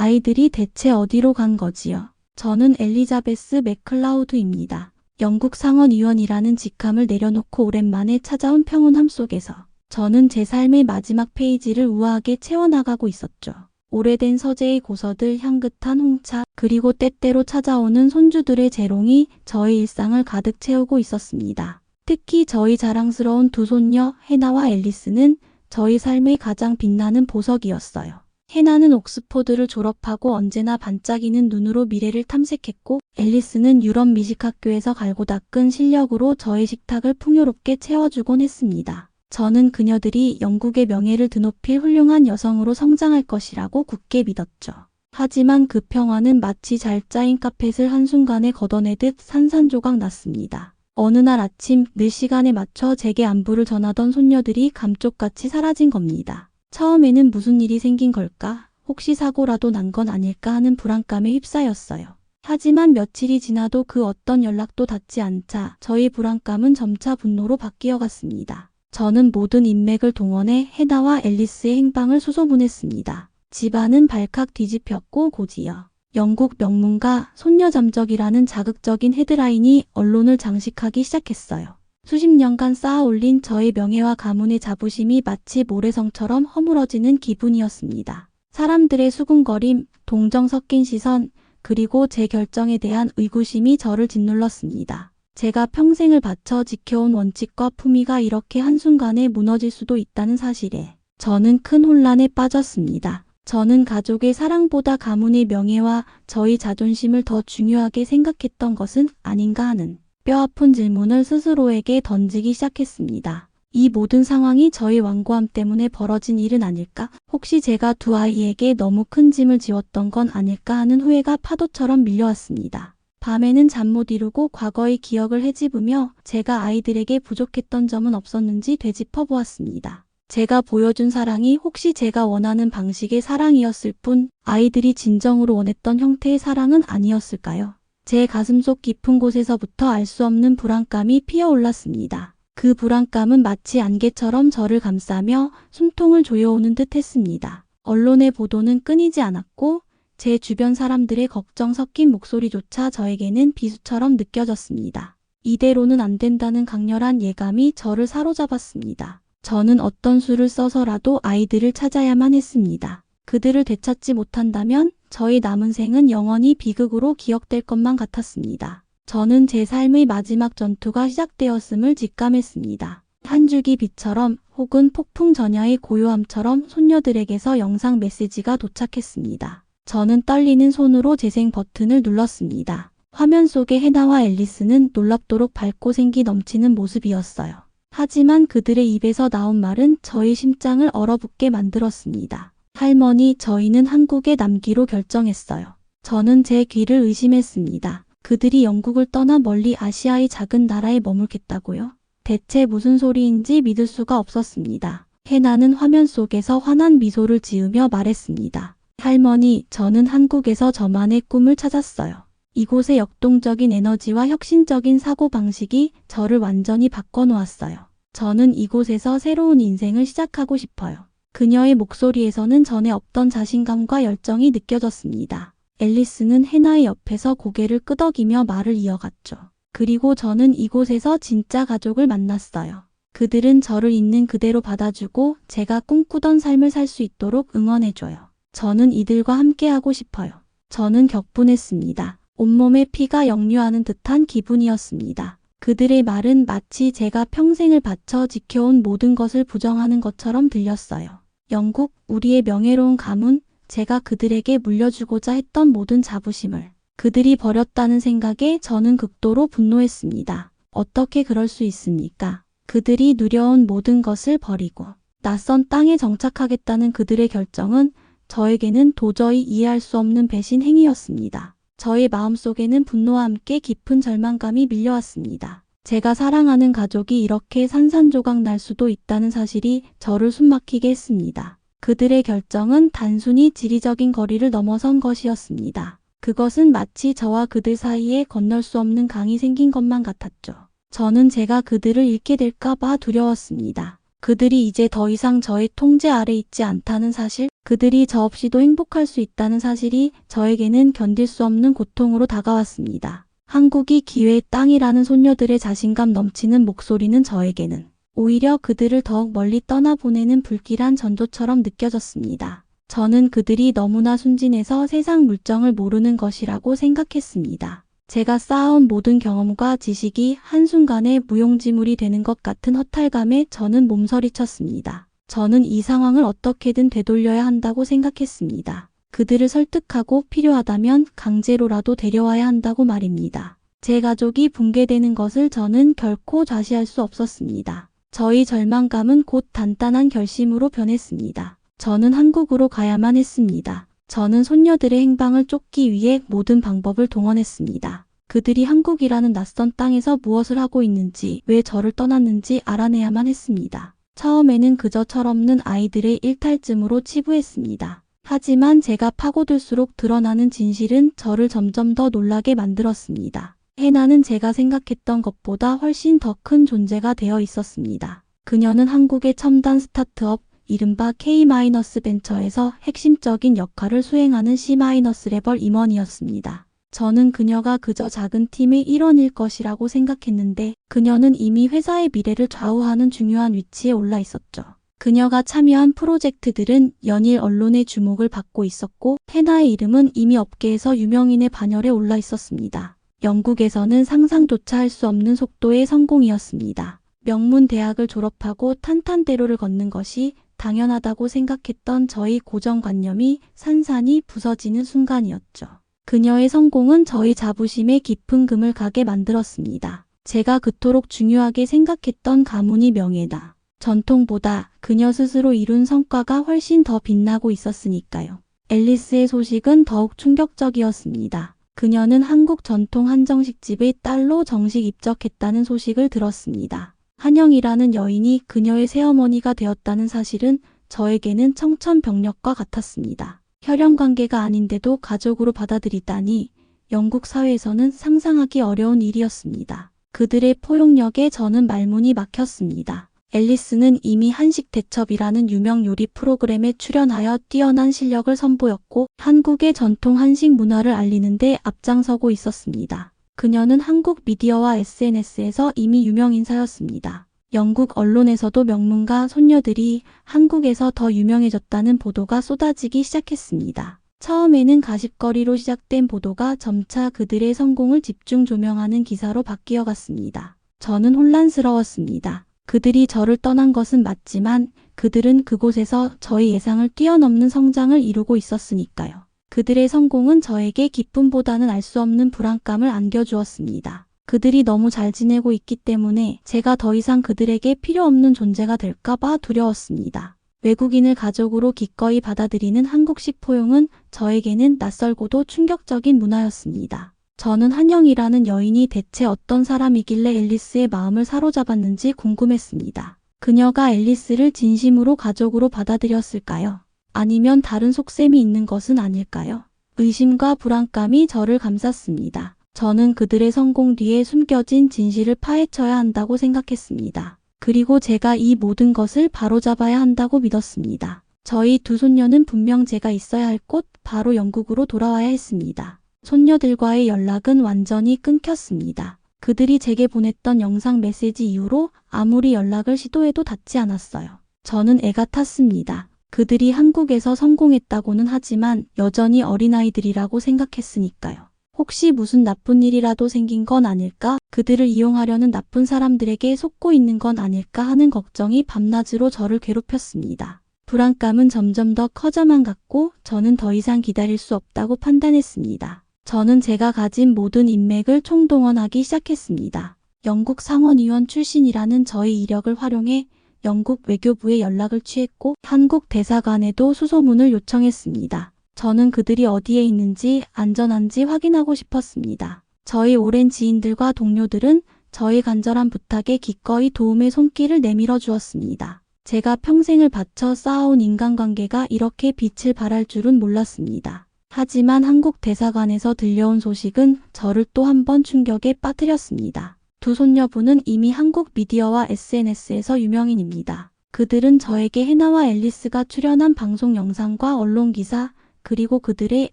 아이들이 대체 어디로 간 거지요? 저는 엘리자베스 맥클라우드입니다. 영국 상원의원이라는 직함을 내려놓고 오랜만에 찾아온 평온함 속에서 저는 제 삶의 마지막 페이지를 우아하게 채워나가고 있었죠. 오래된 서재의 고서들, 향긋한 홍차, 그리고 때때로 찾아오는 손주들의 재롱이 저의 일상을 가득 채우고 있었습니다. 특히 저희 자랑스러운 두 손녀 해나와 앨리스는 저희 삶의 가장 빛나는 보석이었어요. 해나는 옥스포드를 졸업하고 언제나 반짝이는 눈으로 미래를 탐색했고, 앨리스는 유럽 미식학교에서 갈고 닦은 실력으로 저의 식탁을 풍요롭게 채워주곤 했습니다. 저는 그녀들이 영국의 명예를 드높일 훌륭한 여성으로 성장할 것이라고 굳게 믿었죠. 하지만 그 평화는 마치 잘 짜인 카펫을 한순간에 걷어내듯 산산조각 났습니다. 어느 날 아침 늘 시간에 맞춰 제게 안부를 전하던 손녀들이 감쪽같이 사라진 겁니다. 처음에는 무슨 일이 생긴 걸까? 혹시 사고라도 난 건 아닐까 하는 불안감에 휩싸였어요. 하지만 며칠이 지나도 그 어떤 연락도 닿지 않자 저희 불안감은 점차 분노로 바뀌어 갔습니다. 저는 모든 인맥을 동원해 해나와 앨리스의 행방을 수소문했습니다. 집안은 발칵 뒤집혔고 곧이어 영국 명문가 손녀잠적이라는 자극적인 헤드라인이 언론을 장식하기 시작했어요. 수십 년간 쌓아올린 저의 명예와 가문의 자부심이 마치 모래성처럼 허물어지는 기분이었습니다. 사람들의 수군거림, 동정 섞인 시선, 그리고 제 결정에 대한 의구심이 저를 짓눌렀습니다. 제가 평생을 바쳐 지켜온 원칙과 품위가 이렇게 한순간에 무너질 수도 있다는 사실에 저는 큰 혼란에 빠졌습니다. 저는 가족의 사랑보다 가문의 명예와 저희 자존심을 더 중요하게 생각했던 것은 아닌가 하는 뼈아픈 질문을 스스로에게 던지기 시작했습니다. 이 모든 상황이 저의 완고함 때문에 벌어진 일은 아닐까? 혹시 제가 두 아이에게 너무 큰 짐을 지웠던 건 아닐까 하는 후회가 파도처럼 밀려왔습니다. 밤에는 잠 못 이루고 과거의 기억을 헤집으며 제가 아이들에게 부족했던 점은 없었는지 되짚어 보았습니다. 제가 보여준 사랑이 혹시 제가 원하는 방식의 사랑이었을 뿐 아이들이 진정으로 원했던 형태의 사랑은 아니었을까요? 제 가슴속 깊은 곳에서부터 알 수 없는 불안감이 피어올랐습니다. 그 불안감은 마치 안개처럼 저를 감싸며 숨통을 조여오는 듯 했습니다. 언론의 보도는 끊이지 않았고 제 주변 사람들의 걱정 섞인 목소리조차 저에게는 비수처럼 느껴졌습니다. 이대로는 안 된다는 강렬한 예감이 저를 사로잡았습니다. 저는 어떤 수를 써서라도 아이들을 찾아야만 했습니다. 그들을 되찾지 못한다면 저의 남은 생은 영원히 비극으로 기억될 것만 같았습니다. 저는 제 삶의 마지막 전투가 시작되었음을 직감했습니다. 한 줄기 빛처럼 혹은 폭풍 전야의 고요함처럼 손녀들에게서 영상 메시지가 도착했습니다. 저는 떨리는 손으로 재생 버튼을 눌렀습니다. 화면 속의 해나와 앨리스는 놀랍도록 밝고 생기 넘치는 모습이었어요. 하지만 그들의 입에서 나온 말은 저의 심장을 얼어붙게 만들었습니다. 할머니, 저희는 한국에 남기로 결정했어요. 저는 제 귀를 의심했습니다. 그들이 영국을 떠나 멀리 아시아의 작은 나라에 머물겠다고요? 대체 무슨 소리인지 믿을 수가 없었습니다. 해나는 화면 속에서 환한 미소를 지으며 말했습니다. 할머니, 저는 한국에서 저만의 꿈을 찾았어요. 이곳의 역동적인 에너지와 혁신적인 사고방식이 저를 완전히 바꿔놓았어요. 저는 이곳에서 새로운 인생을 시작하고 싶어요. 그녀의 목소리에서는 전에 없던 자신감과 열정이 느껴졌습니다. 앨리스는 해나의 옆에서 고개를 끄덕이며 말을 이어갔죠. 그리고 저는 이곳에서 진짜 가족을 만났어요. 그들은 저를 있는 그대로 받아주고 제가 꿈꾸던 삶을 살 수 있도록 응원해줘요. 저는 이들과 함께하고 싶어요. 저는 격분했습니다. 온몸에 피가 역류하는 듯한 기분이었습니다. 그들의 말은 마치 제가 평생을 바쳐 지켜온 모든 것을 부정하는 것처럼 들렸어요. 영국, 우리의 명예로운 가문, 제가 그들에게 물려주고자 했던 모든 자부심을 그들이 버렸다는 생각에 저는 극도로 분노했습니다. 어떻게 그럴 수 있습니까? 그들이 누려온 모든 것을 버리고 낯선 땅에 정착하겠다는 그들의 결정은 저에게는 도저히 이해할 수 없는 배신 행위였습니다. 저의 마음속에는 분노와 함께 깊은 절망감이 밀려왔습니다. 제가 사랑하는 가족이 이렇게 산산조각 날 수도 있다는 사실이 저를 숨막히게 했습니다. 그들의 결정은 단순히 지리적인 거리를 넘어선 것이었습니다. 그것은 마치 저와 그들 사이에 건널 수 없는 강이 생긴 것만 같았죠. 저는 제가 그들을 잃게 될까 봐 두려웠습니다. 그들이 이제 더 이상 저의 통제 아래 있지 않다는 사실, 그들이 저 없이도 행복할 수 있다는 사실이 저에게는 견딜 수 없는 고통으로 다가왔습니다. 한국이 기회의 땅이라는 손녀들의 자신감 넘치는 목소리는 저에게는 오히려 그들을 더욱 멀리 떠나보내는 불길한 전조처럼 느껴졌습니다. 저는 그들이 너무나 순진해서 세상 물정을 모르는 것이라고 생각했습니다. 제가 쌓아온 모든 경험과 지식이 한순간에 무용지물이 되는 것 같은 허탈감에 저는 몸서리쳤습니다. 저는 이 상황을 어떻게든 되돌려야 한다고 생각했습니다. 그들을 설득하고 필요하다면 강제로라도 데려와야 한다고 말입니다. 제 가족이 붕괴되는 것을 저는 결코 좌시할 수 없었습니다. 저희 절망감은 곧 단단한 결심으로 변했습니다. 저는 한국으로 가야만 했습니다. 저는 손녀들의 행방을 쫓기 위해 모든 방법을 동원했습니다. 그들이 한국이라는 낯선 땅에서 무엇을 하고 있는지, 왜 저를 떠났는지 알아내야만 했습니다. 처음에는 그저 철없는 아이들의 일탈쯤으로 치부했습니다. 하지만 제가 파고들수록 드러나는 진실은 저를 점점 더 놀라게 만들었습니다. 해나는 제가 생각했던 것보다 훨씬 더 큰 존재가 되어 있었습니다. 그녀는 한국의 첨단 스타트업, 이른바 K-벤처에서 핵심적인 역할을 수행하는 C-레벨 임원이었습니다. 저는 그녀가 그저 작은 팀의 일원일 것이라고 생각했는데 그녀는 이미 회사의 미래를 좌우하는 중요한 위치에 올라 있었죠. 그녀가 참여한 프로젝트들은 연일 언론의 주목을 받고 있었고 해나의 이름은 이미 업계에서 유명인의 반열에 올라 있었습니다. 영국에서는 상상조차 할 수 없는 속도의 성공이었습니다. 명문 대학을 졸업하고 탄탄대로를 걷는 것이 당연하다고 생각했던 저희 고정관념이 산산이 부서지는 순간이었죠. 그녀의 성공은 저희 자부심에 깊은 금을 가게 만들었습니다. 제가 그토록 중요하게 생각했던 가문이 명예다. 전통보다 그녀 스스로 이룬 성과가 훨씬 더 빛나고 있었으니까요. 앨리스의 소식은 더욱 충격적이었습니다. 그녀는 한국 전통 한정식집의 딸로 정식 입적했다는 소식을 들었습니다. 한영이라는 여인이 그녀의 새어머니가 되었다는 사실은 저에게는 청천벽력과 같았습니다. 혈연 관계가 아닌데도 가족으로 받아들이다니 영국 사회에서는 상상하기 어려운 일이었습니다. 그들의 포용력에 저는 말문이 막혔습니다. 앨리스는 이미 한식 대첩이라는 유명 요리 프로그램에 출연하여 뛰어난 실력을 선보였고 한국의 전통 한식 문화를 알리는 데 앞장서고 있었습니다. 그녀는 한국 미디어와 SNS에서 이미 유명 인사였습니다. 영국 언론에서도 명문가 손녀들이 한국에서 더 유명해졌다는 보도가 쏟아지기 시작했습니다. 처음에는 가십거리로 시작된 보도가 점차 그들의 성공을 집중 조명하는 기사로 바뀌어 갔습니다. 저는 혼란스러웠습니다. 그들이 저를 떠난 것은 맞지만 그들은 그곳에서 저희 예상을 뛰어넘는 성장을 이루고 있었으니까요. 그들의 성공은 저에게 기쁨보다는 알 수 없는 불안감을 안겨주었습니다. 그들이 너무 잘 지내고 있기 때문에 제가 더 이상 그들에게 필요 없는 존재가 될까봐 두려웠습니다. 외국인을 가족으로 기꺼이 받아들이는 한국식 포용은 저에게는 낯설고도 충격적인 문화였습니다. 저는 한영이라는 여인이 대체 어떤 사람이길래 앨리스의 마음을 사로잡았는지 궁금했습니다. 그녀가 앨리스를 진심으로 가족으로 받아들였을까요? 아니면 다른 속셈이 있는 것은 아닐까요? 의심과 불안감이 저를 감쌌습니다. 저는 그들의 성공 뒤에 숨겨진 진실을 파헤쳐야 한다고 생각했습니다. 그리고 제가 이 모든 것을 바로잡아야 한다고 믿었습니다. 저희 두 손녀는 분명 제가 있어야 할 곳, 바로 영국으로 돌아와야 했습니다. 손녀들과의 연락은 완전히 끊겼습니다. 그들이 제게 보냈던 영상 메시지 이후로 아무리 연락을 시도해도 닿지 않았어요. 저는 애가 탔습니다. 그들이 한국에서 성공했다고는 하지만 여전히 어린아이들이라고 생각했으니까요. 혹시 무슨 나쁜 일이라도 생긴 건 아닐까? 그들을 이용하려는 나쁜 사람들에게 속고 있는 건 아닐까 하는 걱정이 밤낮으로 저를 괴롭혔습니다. 불안감은 점점 더 커져만 갔고 저는 더 이상 기다릴 수 없다고 판단했습니다. 저는 제가 가진 모든 인맥을 총동원하기 시작했습니다. 영국 상원의원 출신이라는 저의 이력을 활용해 영국 외교부에 연락을 취했고 한국 대사관에도 수소문을 요청했습니다. 저는 그들이 어디에 있는지 안전한지 확인하고 싶었습니다. 저희 오랜 지인들과 동료들은 저의 간절한 부탁에 기꺼이 도움의 손길을 내밀어 주었습니다. 제가 평생을 바쳐 쌓아온 인간관계가 이렇게 빛을 발할 줄은 몰랐습니다. 하지만 한국 대사관에서 들려온 소식은 저를 또 한 번 충격에 빠뜨렸습니다. 두 손녀분은 이미 한국 미디어와 SNS에서 유명인입니다. 그들은 저에게 해나와 앨리스가 출연한 방송 영상과 언론 기사, 그리고 그들의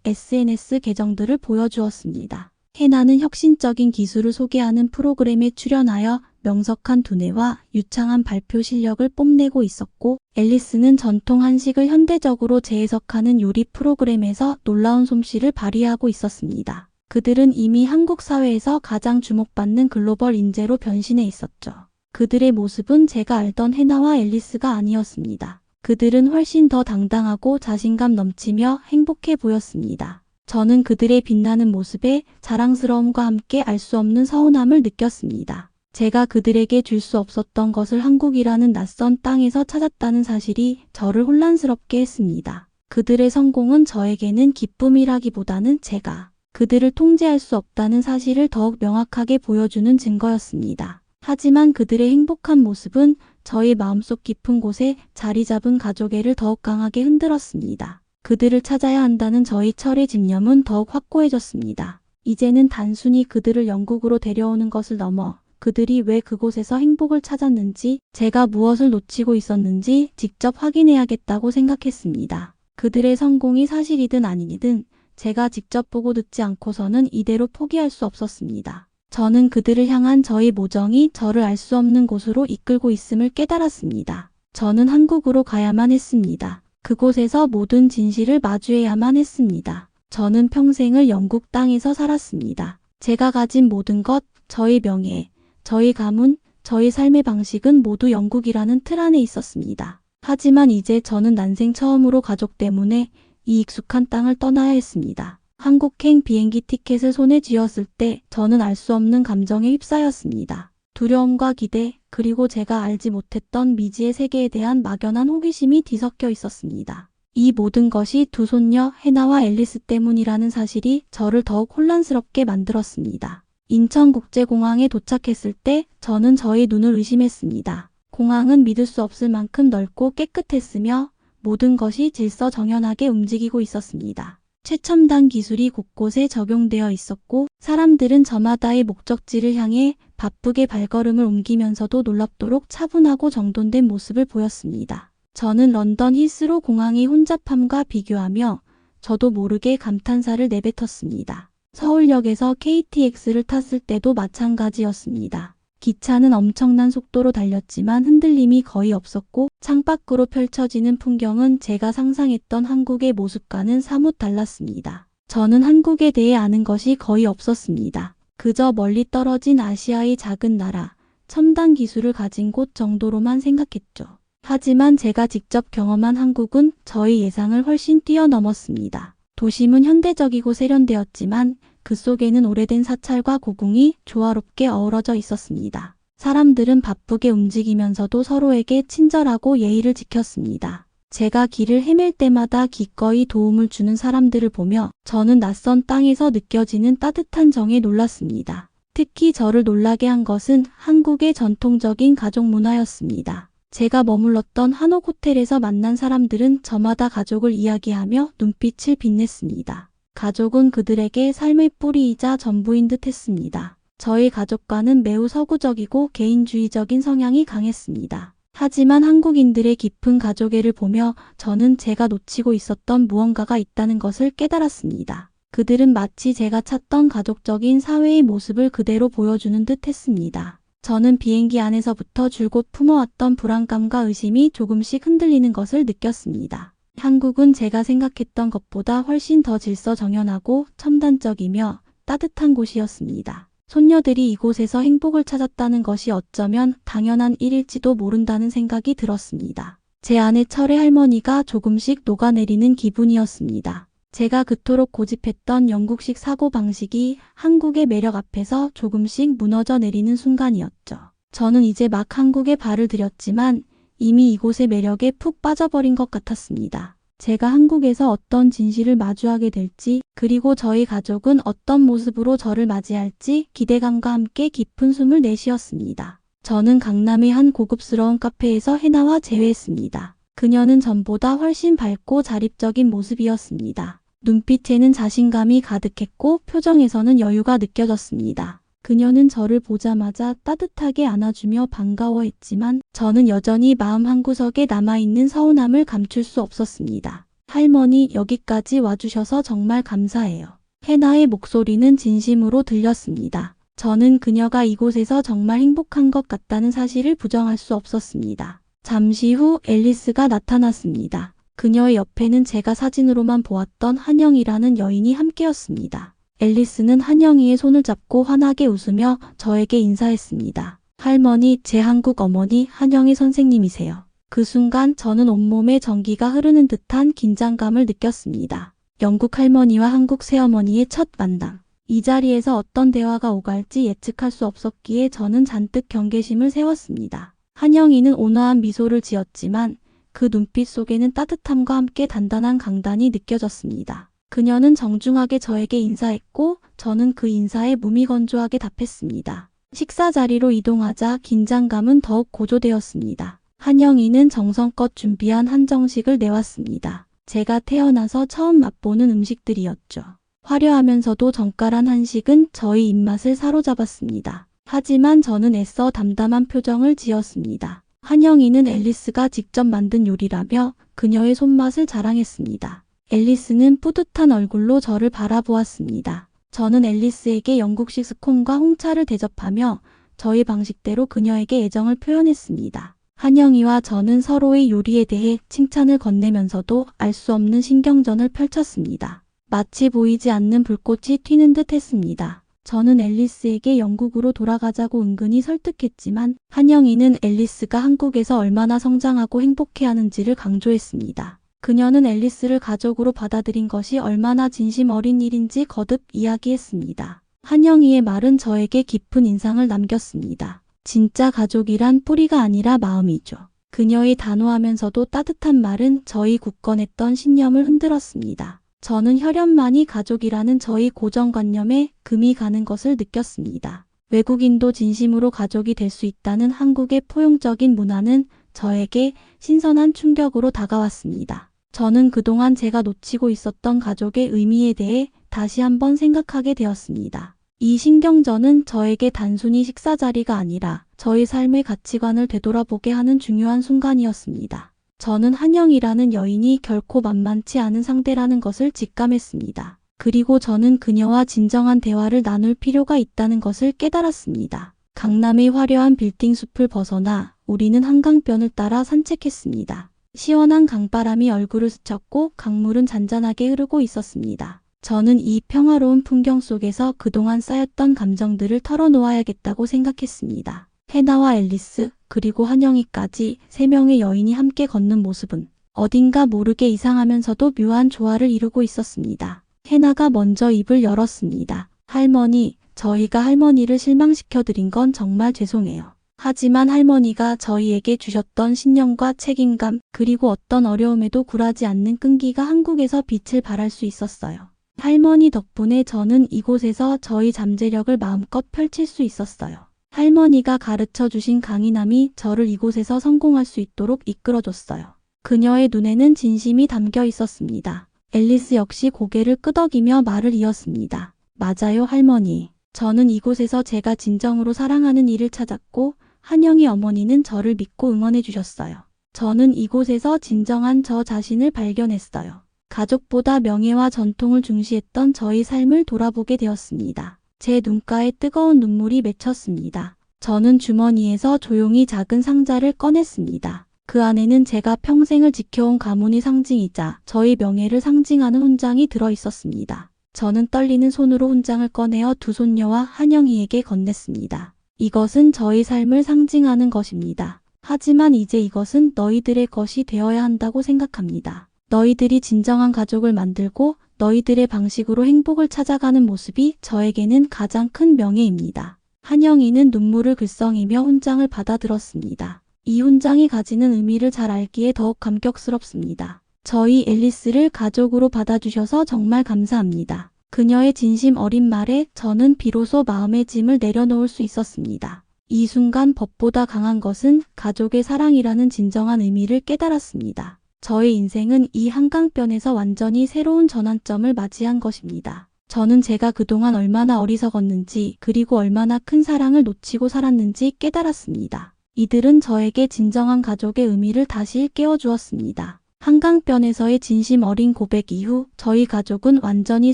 SNS 계정들을 보여주었습니다. 해나는 혁신적인 기술을 소개하는 프로그램에 출연하여 명석한 두뇌와 유창한 발표 실력을 뽐내고 있었고, 앨리스는 전통 한식을 현대적으로 재해석하는 요리 프로그램에서 놀라운 솜씨를 발휘하고 있었습니다. 그들은 이미 한국 사회에서 가장 주목받는 글로벌 인재로 변신해 있었죠. 그들의 모습은 제가 알던 해나와 앨리스가 아니었습니다. 그들은 훨씬 더 당당하고 자신감 넘치며 행복해 보였습니다. 저는 그들의 빛나는 모습에 자랑스러움과 함께 알 수 없는 서운함을 느꼈습니다. 제가 그들에게 줄 수 없었던 것을 한국이라는 낯선 땅에서 찾았다는 사실이 저를 혼란스럽게 했습니다. 그들의 성공은 저에게는 기쁨이라기보다는 제가 그들을 통제할 수 없다는 사실을 더욱 명확하게 보여주는 증거였습니다. 하지만 그들의 행복한 모습은 저의 마음속 깊은 곳에 자리 잡은 가족애를 더욱 강하게 흔들었습니다. 그들을 찾아야 한다는 저의 철의 집념은 더욱 확고해졌습니다. 이제는 단순히 그들을 영국으로 데려오는 것을 넘어 그들이 왜 그곳에서 행복을 찾았는지, 제가 무엇을 놓치고 있었는지 직접 확인해야겠다고 생각했습니다. 그들의 성공이 사실이든 아니든 제가 직접 보고 듣지 않고서는 이대로 포기할 수 없었습니다. 저는 그들을 향한 저의 모정이 저를 알 수 없는 곳으로 이끌고 있음을 깨달았습니다. 저는 한국으로 가야만 했습니다. 그곳에서 모든 진실을 마주해야만 했습니다. 저는 평생을 영국 땅에서 살았습니다. 제가 가진 모든 것, 저의 명예, 저의 가문, 저의 삶의 방식은 모두 영국이라는 틀 안에 있었습니다. 하지만 이제 저는 난생 처음으로 가족 때문에 이 익숙한 땅을 떠나야 했습니다. 한국행 비행기 티켓을 손에 쥐었을 때 저는 알 수 없는 감정에 휩싸였습니다. 두려움과 기대, 그리고 제가 알지 못했던 미지의 세계에 대한 막연한 호기심이 뒤섞여 있었습니다. 이 모든 것이 두 손녀 해나와 앨리스 때문이라는 사실이 저를 더욱 혼란스럽게 만들었습니다. 인천국제공항에 도착했을 때 저는 저의 눈을 의심했습니다. 공항은 믿을 수 없을 만큼 넓고 깨끗했으며 모든 것이 질서정연하게 움직이고 있었습니다. 최첨단 기술이 곳곳에 적용되어 있었고, 사람들은 저마다의 목적지를 향해 바쁘게 발걸음을 옮기면서도 놀랍도록 차분하고 정돈된 모습을 보였습니다. 저는 런던 히스로 공항의 혼잡함과 비교하며 저도 모르게 감탄사를 내뱉었습니다. 서울역에서 KTX를 탔을 때도 마찬가지였습니다. 기차는 엄청난 속도로 달렸지만 흔들림이 거의 없었고, 창밖으로 펼쳐지는 풍경은 제가 상상했던 한국의 모습과는 사뭇 달랐습니다. 저는 한국에 대해 아는 것이 거의 없었습니다. 그저 멀리 떨어진 아시아의 작은 나라, 첨단 기술을 가진 곳 정도로만 생각했죠. 하지만 제가 직접 경험한 한국은 저의 예상을 훨씬 뛰어넘었습니다. 도심은 현대적이고 세련되었지만 그 속에는 오래된 사찰과 고궁이 조화롭게 어우러져 있었습니다. 사람들은 바쁘게 움직이면서도 서로에게 친절하고 예의를 지켰습니다. 제가 길을 헤맬 때마다 기꺼이 도움을 주는 사람들을 보며 저는 낯선 땅에서 느껴지는 따뜻한 정에 놀랐습니다. 특히 저를 놀라게 한 것은 한국의 전통적인 가족 문화였습니다. 제가 머물렀던 한옥 호텔에서 만난 사람들은 저마다 가족을 이야기하며 눈빛을 빛냈습니다. 가족은 그들에게 삶의 뿌리이자 전부인 듯 했습니다. 저희 가족과는 매우 서구적이고 개인주의적인 성향이 강했습니다. 하지만 한국인들의 깊은 가족애를 보며 저는 제가 놓치고 있었던 무언가가 있다는 것을 깨달았습니다. 그들은 마치 제가 찾던 가족적인 사회의 모습을 그대로 보여주는 듯 했습니다. 저는 비행기 안에서부터 줄곧 품어왔던 불안감과 의심이 조금씩 흔들리는 것을 느꼈습니다. 한국은 제가 생각했던 것보다 훨씬 더 질서정연하고 첨단적이며 따뜻한 곳이었습니다. 손녀들이 이곳에서 행복을 찾았다는 것이 어쩌면 당연한 일일지도 모른다는 생각이 들었습니다. 제 아내 철의 할머니가 조금씩 녹아내리는 기분이었습니다. 제가 그토록 고집했던 영국식 사고방식이 한국의 매력 앞에서 조금씩 무너져 내리는 순간이었죠. 저는 이제 막 한국에 발을 들였지만 이미 이곳의 매력에 푹 빠져버린 것 같았습니다. 제가 한국에서 어떤 진실을 마주하게 될지, 그리고 저희 가족은 어떤 모습으로 저를 맞이할지 기대감과 함께 깊은 숨을 내쉬었습니다. 저는 강남의 한 고급스러운 카페에서 해나와 재회했습니다. 그녀는 전보다 훨씬 밝고 자립적인 모습이었습니다. 눈빛에는 자신감이 가득했고 표정에서는 여유가 느껴졌습니다. 그녀는 저를 보자마자 따뜻하게 안아주며 반가워했지만 저는 여전히 마음 한구석에 남아있는 서운함을 감출 수 없었습니다. 할머니, 여기까지 와주셔서 정말 감사해요. 해나의 목소리는 진심으로 들렸습니다. 저는 그녀가 이곳에서 정말 행복한 것 같다는 사실을 부정할 수 없었습니다. 잠시 후 앨리스가 나타났습니다. 그녀의 옆에는 제가 사진으로만 보았던 한영이라는 여인이 함께였습니다. 앨리스는 한영이의 손을 잡고 환하게 웃으며 저에게 인사했습니다. 할머니, 제 한국 어머니 한영이 선생님이세요. 그 순간 저는 온몸에 전기가 흐르는 듯한 긴장감을 느꼈습니다. 영국 할머니와 한국 새어머니의 첫 만남. 이 자리에서 어떤 대화가 오갈지 예측할 수 없었기에 저는 잔뜩 경계심을 세웠습니다. 한영이는 온화한 미소를 지었지만 그 눈빛 속에는 따뜻함과 함께 단단한 강단이 느껴졌습니다. 그녀는 정중하게 저에게 인사했고 저는 그 인사에 무미건조하게 답했습니다. 식사 자리로 이동하자 긴장감은 더욱 고조되었습니다. 한영이는 정성껏 준비한 한정식을 내왔습니다. 제가 태어나서 처음 맛보는 음식들이었죠. 화려하면서도 정갈한 한식은 저희 입맛을 사로잡았습니다. 하지만 저는 애써 담담한 표정을 지었습니다. 한영이는 앨리스가 직접 만든 요리라며 그녀의 손맛을 자랑했습니다. 앨리스는 뿌듯한 얼굴로 저를 바라보았습니다. 저는 앨리스에게 영국식 스콘과 홍차를 대접하며 저희 방식대로 그녀에게 애정을 표현했습니다. 한영이와 저는 서로의 요리에 대해 칭찬을 건네면서도 알 수 없는 신경전을 펼쳤습니다. 마치 보이지 않는 불꽃이 튀는 듯 했습니다. 저는 앨리스에게 영국으로 돌아가자고 은근히 설득했지만 한영이는 앨리스가 한국에서 얼마나 성장하고 행복해하는지를 강조했습니다. 그녀는 앨리스를 가족으로 받아들인 것이 얼마나 진심 어린 일인지 거듭 이야기했습니다. 한영이의 말은 저에게 깊은 인상을 남겼습니다. 진짜 가족이란 뿌리가 아니라 마음이죠. 그녀의 단호하면서도 따뜻한 말은 저희 굳건했던 신념을 흔들었습니다. 저는 혈연만이 가족이라는 저희 고정관념에 금이 가는 것을 느꼈습니다. 외국인도 진심으로 가족이 될 수 있다는 한국의 포용적인 문화는 저에게 신선한 충격으로 다가왔습니다. 저는 그동안 제가 놓치고 있었던 가족의 의미에 대해 다시 한번 생각하게 되었습니다. 이 신경전은 저에게 단순히 식사 자리가 아니라 저희 삶의 가치관을 되돌아보게 하는 중요한 순간이었습니다. 저는 한영이라는 여인이 결코 만만치 않은 상대라는 것을 직감했습니다. 그리고 저는 그녀와 진정한 대화를 나눌 필요가 있다는 것을 깨달았습니다. 강남의 화려한 빌딩 숲을 벗어나 우리는 한강변을 따라 산책했습니다. 시원한 강바람이 얼굴을 스쳤고 강물은 잔잔하게 흐르고 있었습니다. 저는 이 평화로운 풍경 속에서 그동안 쌓였던 감정들을 털어놓아야겠다고 생각했습니다. 해나와 앨리스, 그리고 한영이까지 세 명의 여인이 함께 걷는 모습은 어딘가 모르게 이상하면서도 묘한 조화를 이루고 있었습니다. 해나가 먼저 입을 열었습니다. 할머니, 저희가 할머니를 실망시켜드린 건 정말 죄송해요. 하지만 할머니가 저희에게 주셨던 신념과 책임감, 그리고 어떤 어려움에도 굴하지 않는 끈기가 한국에서 빛을 발할 수 있었어요. 할머니 덕분에 저는 이곳에서 저희 잠재력을 마음껏 펼칠 수 있었어요. 할머니가 가르쳐주신 강인함이 저를 이곳에서 성공할 수 있도록 이끌어줬어요. 그녀의 눈에는 진심이 담겨 있었습니다. 앨리스 역시 고개를 끄덕이며 말을 이었습니다. 맞아요, 할머니. 저는 이곳에서 제가 진정으로 사랑하는 일을 찾았고 한영이 어머니는 저를 믿고 응원해 주셨어요. 저는 이곳에서 진정한 저 자신을 발견했어요. 가족보다 명예와 전통을 중시했던 저희 삶을 돌아보게 되었습니다. 제 눈가에 뜨거운 눈물이 맺혔습니다. 저는 주머니에서 조용히 작은 상자를 꺼냈습니다. 그 안에는 제가 평생을 지켜온 가문의 상징이자 저희 명예를 상징하는 훈장이 들어 있었습니다. 저는 떨리는 손으로 훈장을 꺼내어 두 손녀와 한영이에게 건넸습니다. 이것은 저희 삶을 상징하는 것입니다. 하지만 이제 이것은 너희들의 것이 되어야 한다고 생각합니다. 너희들이 진정한 가족을 만들고 너희들의 방식으로 행복을 찾아가는 모습이 저에게는 가장 큰 명예입니다. 한영이는 눈물을 글썽이며 훈장을 받아들었습니다. 이 훈장이 가지는 의미를 잘 알기에 더욱 감격스럽습니다. 저희 앨리스를 가족으로 받아주셔서 정말 감사합니다. 그녀의 진심 어린 말에 저는 비로소 마음의 짐을 내려놓을 수 있었습니다. 이 순간 법보다 강한 것은 가족의 사랑이라는 진정한 의미를 깨달았습니다. 저의 인생은 이 한강변에서 완전히 새로운 전환점을 맞이한 것입니다. 저는 제가 그동안 얼마나 어리석었는지 그리고 얼마나 큰 사랑을 놓치고 살았는지 깨달았습니다. 이들은 저에게 진정한 가족의 의미를 다시 일깨워 주었습니다. 한강변에서의 진심 어린 고백 이후 저희 가족은 완전히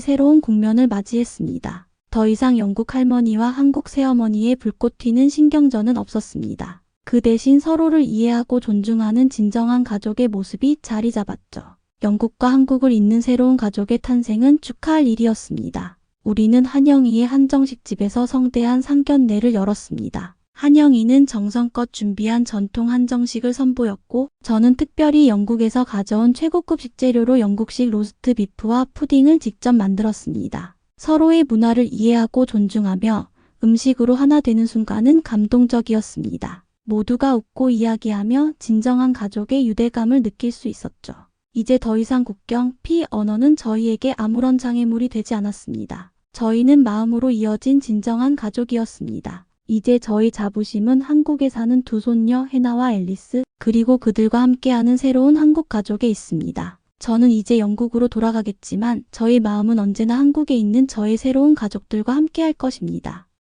새로운 국면을 맞이했습니다. 더 이상 영국 할머니와 한국 새어머니의 불꽃 튀는 신경전은 없었습니다. 그 대신 서로를 이해하고 존중하는 진정한 가족의 모습이 자리 잡았죠. 영국과 한국을 잇는 새로운 가족의 탄생은 축하할 일이었습니다. 우리는 한영희의 한정식 집에서 성대한 상견례를 열었습니다. 한영희는 정성껏 준비한 전통 한정식을 선보였고 저는 특별히 영국에서 가져온 최고급 식재료로 영국식 로스트 비프와 푸딩을 직접 만들었습니다. 서로의 문화를 이해하고 존중하며 음식으로 하나 되는 순간은 감동적이었습니다. 모두가 웃고 이야기하며 진정한 가족의 유대감을 느낄 수 있었죠. 이제 더 이상 국경, 피, 언어는 저희에게 아무런 장애물이 되지 않았습니다. 저희는 마음으로 이어진 진정한 가족이었습니다. 이제 저희 자부심은 한국에 사는 두 손녀 해나와 앨리스, 그리고 그들과 함께하는 새로운 한국 가족에 있습니다. 저는 이제 영국으로 돌아가겠지만 저희 마음은 언제나 한국에 있는 저의 새로운 가족들과 함께할 것입니다.